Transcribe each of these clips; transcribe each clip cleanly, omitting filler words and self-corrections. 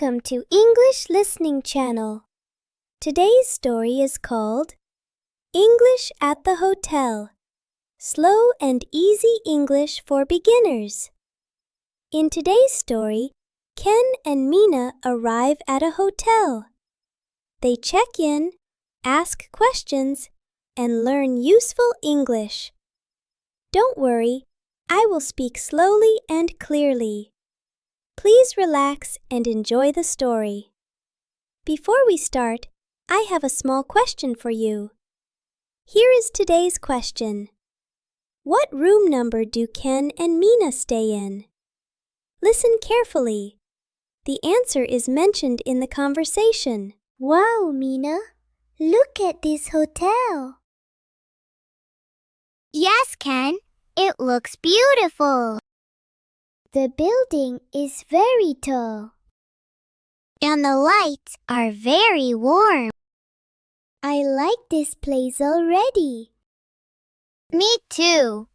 Welcome to English Listening Channel. Today's story is called English at the Hotel. Slow and easy English for beginners. In today's story, Ken and Mina arrive at a hotel. They check in, ask questions, and learn useful English. Don't worry, I will speak slowly and clearly. Please relax and enjoy the story. Before we start, I have a small question for you. Here is today's question. What room number do Ken and Mina stay in? Listen carefully. The answer is mentioned in the conversation. Wow, Mina! Look at this hotel. Yes, Ken. It looks beautiful. The building is very tall. And the lights are very warm. I like this place already. Me too.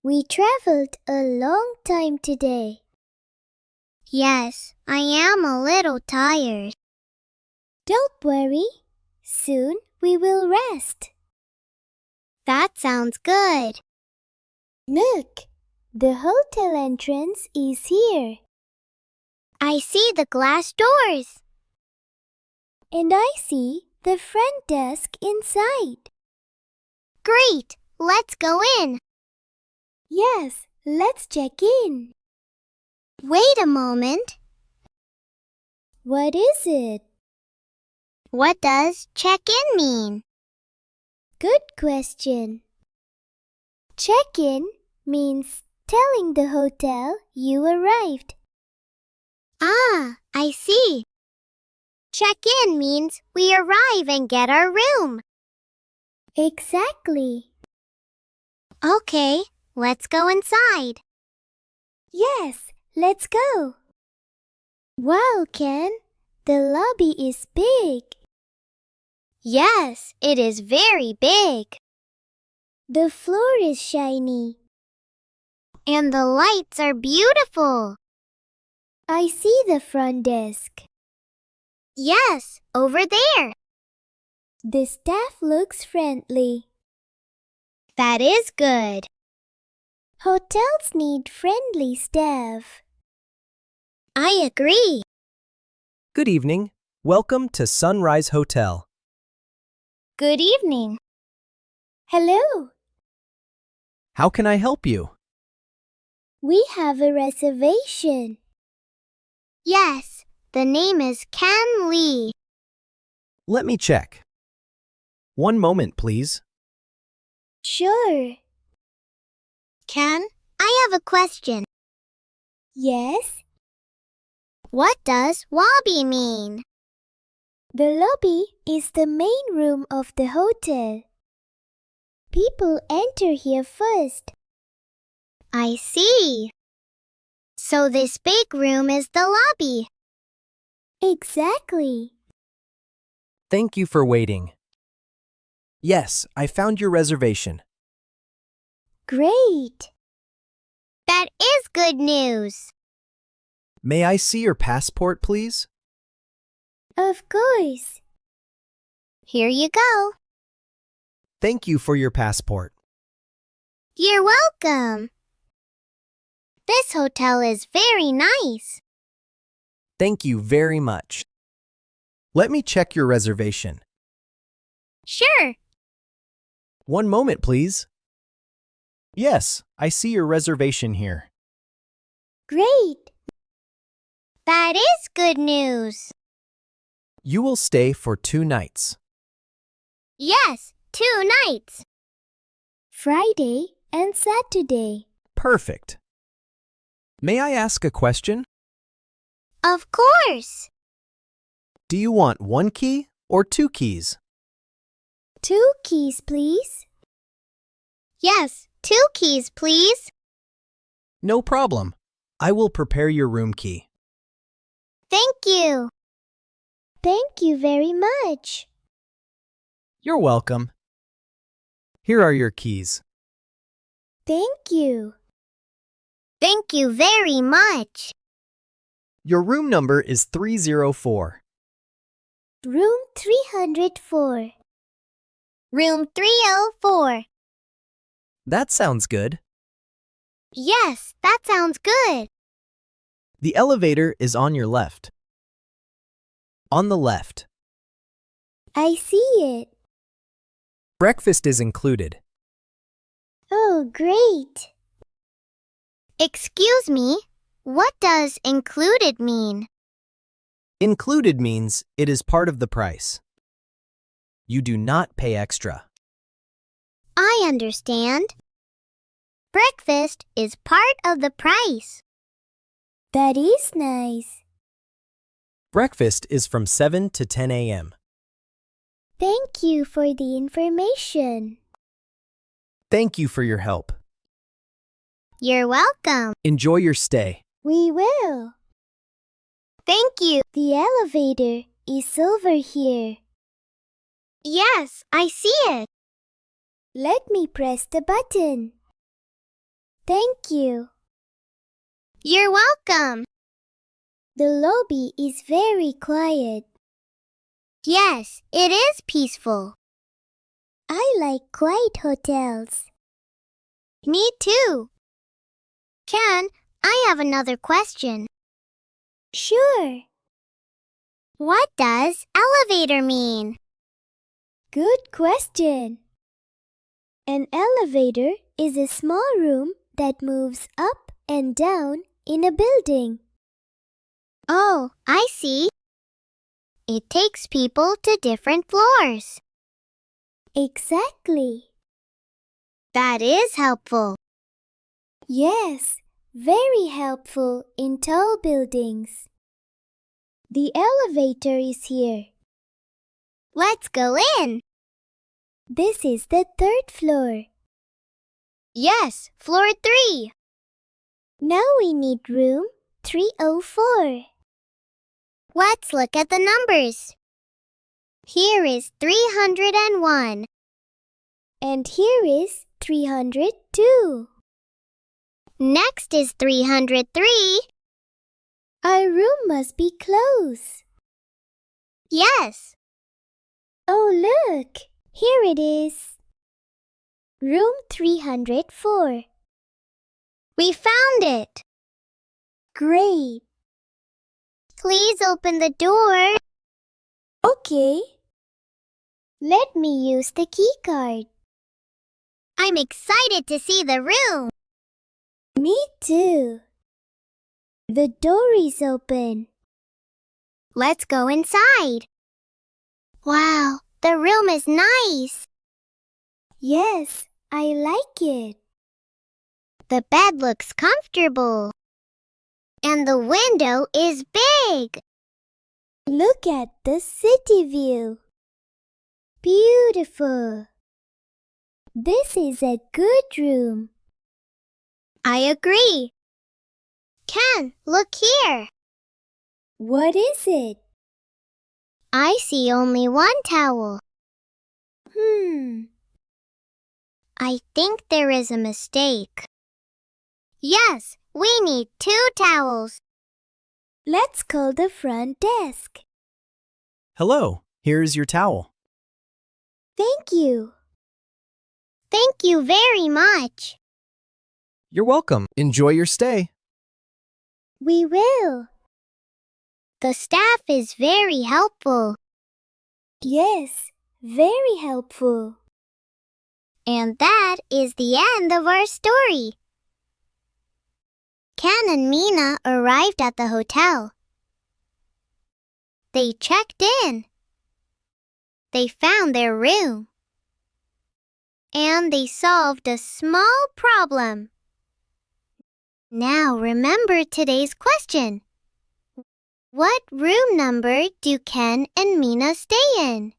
We traveled a long time today. Yes, I am a little tired. Don't worry. Soon we will rest. That sounds good. Look, the hotel entrance is here. I see the glass doors. And I see the front desk inside. Great! Let's go in. Yes, let's check in. Wait a moment. What is it? What does check-in mean? Good question. Check-in means telling the hotel you arrived. Ah, I see. Check-in means we arrive and get our room. Exactly. Okay, let's go inside. Yes, let's go. Wow, Ken, the lobby is big. Yes, it is very big. The floor is shiny. And the lights are beautiful. I see the front desk. Yes, over there. The staff looks friendly. That is good. Hotels need friendly staff. I agree. Good evening. Welcome to Sunrise Hotel. Good evening. Hello. How can I help you? We have a reservation. Yes, the name is Ken Lee. Let me check. One moment, please. Sure. Ken, I have a question. Yes? What does lobby mean? The lobby is the main room of the hotel. People enter here first. I see. So this big room is the lobby. Exactly. Thank you for waiting. Yes, I found your reservation. Great. That is good news. May I see your passport, please? Of course. Here you go. Thank you for your passport. You're welcome. This hotel is very nice. Thank you very much. Let me check your reservation. Sure. One moment, please. Yes, I see your reservation here. Great. That is good news. You will stay for 2 nights. Yes, 2 nights. Friday and Saturday. Perfect. May I ask a question? Of course. Do you want 1 key or 2 keys? 2 keys, please. Yes, 2 keys, please. No problem. I will prepare your room key. Thank you. Thank you very much. You're welcome. Here are your keys. Thank you. Thank you very much. Your room number is 304. Room 304. Room 304. That sounds good. Yes, that sounds good. The elevator is on your left. On the left. I see it. Breakfast is included. Oh, great. Excuse me, what does included mean? Included means it is part of the price. You do not pay extra. I understand. Breakfast is part of the price. That is nice. Breakfast is from 7 to 10 a.m. Thank you for the information. Thank you for your help. You're welcome. Enjoy your stay. We will. Thank you. The elevator is over here. Yes, I see it. Let me press the button. Thank you. You're welcome. The lobby is very quiet. Yes, it is peaceful. I like quiet hotels. Me too. Ken, I have another question. Sure. What does elevator mean? Good question. An elevator is a small room that moves up and down in a building. Oh, I see. It takes people to different floors. Exactly. That is helpful. Yes, very helpful in tall buildings. The elevator is here. Let's go in. This is the third floor. Yes, floor 3. Now we need room 304. Let's look at the numbers. Here is 301. And here is 302. Next is 303. Our room must be close. Yes. Oh, look! Here it is. Room 304. We found it. Great. Please open the door. Okay. Let me use the key card. I'm excited to see the room. Me too. The door is open. Let's go inside. Wow, the room is nice. Yes, I like it. The bed looks comfortable. And the window is big. Look at the city view. Beautiful. This is a good room. I agree. Ken, look here. What is it? I see only one towel. I think there is a mistake. Yes, we need 2 towels. Let's call the front desk. Hello, here's your towel. Thank you. Thank you very much. You're welcome. Enjoy your stay. We will. The staff is very helpful. Yes, very helpful. And that is the end of our story. Ken and Mina arrived at the hotel. They checked in. They found their room. And they solved a small problem. Now remember today's question. What room number do Ken and Mina stay in?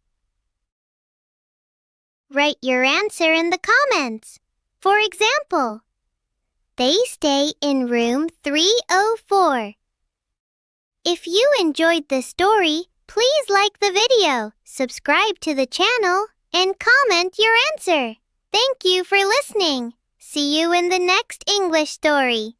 Write your answer in the comments. For example, they stay in room 304. If you enjoyed this story, please like the video, subscribe to the channel, and comment your answer. Thank you for listening. See you in the next English story.